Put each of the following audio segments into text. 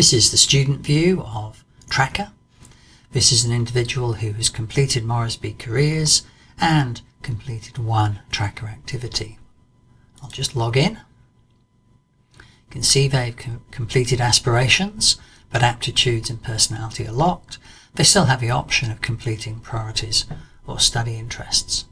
This is the student view of Tracker. This is an individual who has completed Moresby Careers and completed one Tracker activity. I'll just log in. You can see they've completed aspirations, but aptitudes and personality are locked. They still have the option of completing priorities or study interests.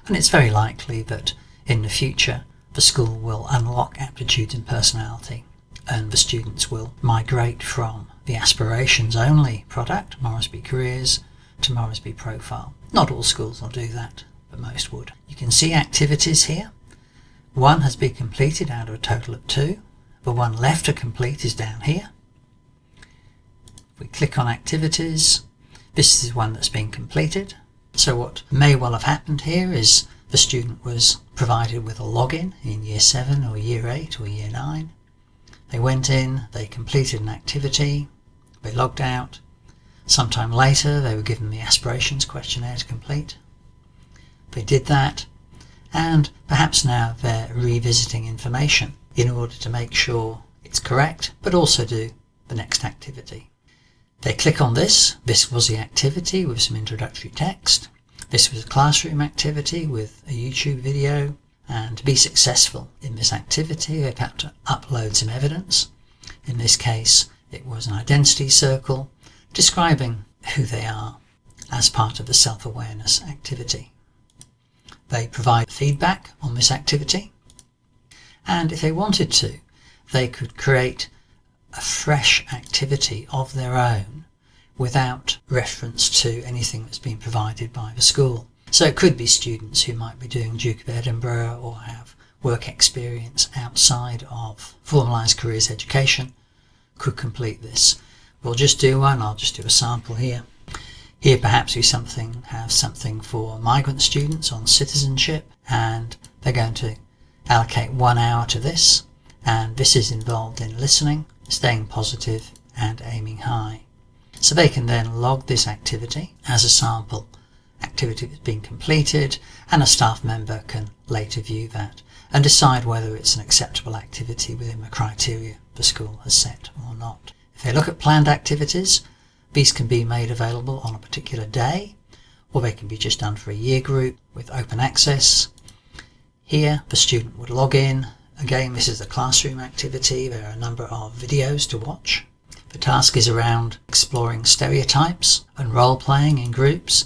And it's very likely that in the future the school will unlock aptitudes and personality, and the students will migrate from the aspirations only product, Moresby Careers, to Moresby Profile. Not all schools will do that, but most would. You can see activities here. One has been completed out of a total of 2. The one left to complete is down here. If we click on activities, this is one that's been completed. So what may well have happened here is the student was provided with a login in Year 7 or Year 8 or Year 9. They went in, they completed an activity, they logged out. Sometime later they were given the aspirations questionnaire to complete. They did that, and perhaps now they're revisiting information in order to make sure it's correct, but also do the next activity. They click on this. This was the activity with some introductory text. This was a classroom activity with a YouTube video, and to be successful in this activity they've had to upload some evidence. In this case it was an identity circle describing who they are as part of the self-awareness activity. They provide feedback on this activity, and if they wanted to, they could create a fresh activity of their own without reference to anything that's been provided by the school. So it could be students who might be doing Duke of Edinburgh or have work experience outside of formalised careers education could complete this. We'll just do one. I'll just do a sample here. Here perhaps we have something for migrant students on citizenship, and they're going to allocate 1 hour to this, and this is involved in listening, staying positive and aiming high. So they can then log this activity as a sample activity that's been completed, and a staff member can later view that and decide whether it's an acceptable activity within the criteria the school has set or not. If they look at planned activities, these can be made available on a particular day, or they can be just done for a year group with open access. Here the student would log in. Again, this is a classroom activity. There are a number of videos to watch. The task is around exploring stereotypes and role-playing in groups,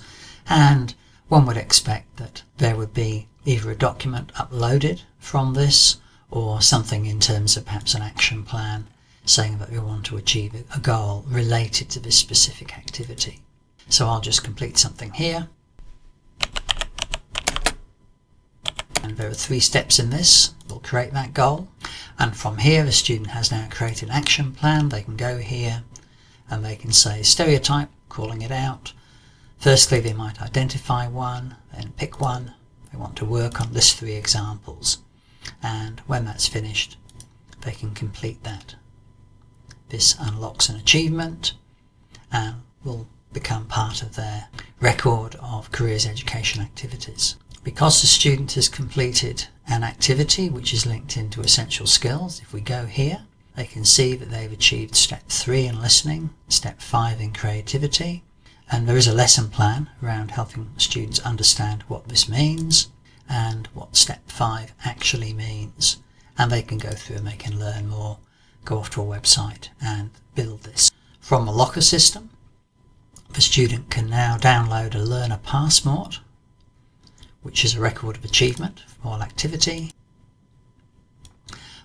and one would expect that there would be either a document uploaded from this or something in terms of perhaps an action plan saying that we want to achieve a goal related to this specific activity. So I'll just complete something here. And there are 3 steps in this. We'll create that goal. And from here the student has now created an action plan. They can go here and they can say stereotype, calling it out. Firstly they might identify one, then pick one. They want to work on list 3 examples. And when that's finished they can complete that. This unlocks an achievement and will become part of their record of careers education activities. Because the student has completed an activity which is linked into essential skills, if we go here, they can see that they've achieved step 3 in listening, step 5 in creativity, and there is a lesson plan around helping students understand what this means and what step 5 actually means. And they can go through and they can learn more, go off to a website and build this. From the locker system, the student can now download a learner passport, which is a record of achievement from all activity.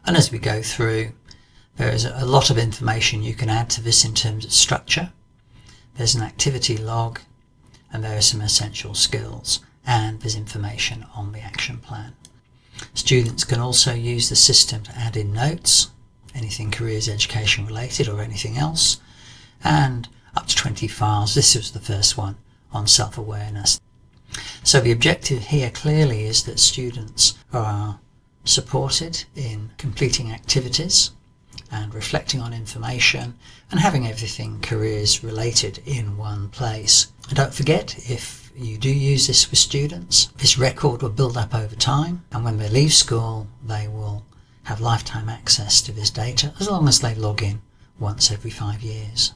And as we go through, there is a lot of information you can add to this in terms of structure. There's an activity log, and there are some essential skills, and there's information on the action plan. Students can also use the system to add in notes, anything careers education related or anything else, and up to 20 files. This was the first one on self-awareness. So the objective here clearly is that students are supported in completing activities and reflecting on information and having everything careers related in one place. And don't forget, if you do use this with students, this record will build up over time, and when they leave school they will have lifetime access to this data as long as they log in once every 5 years.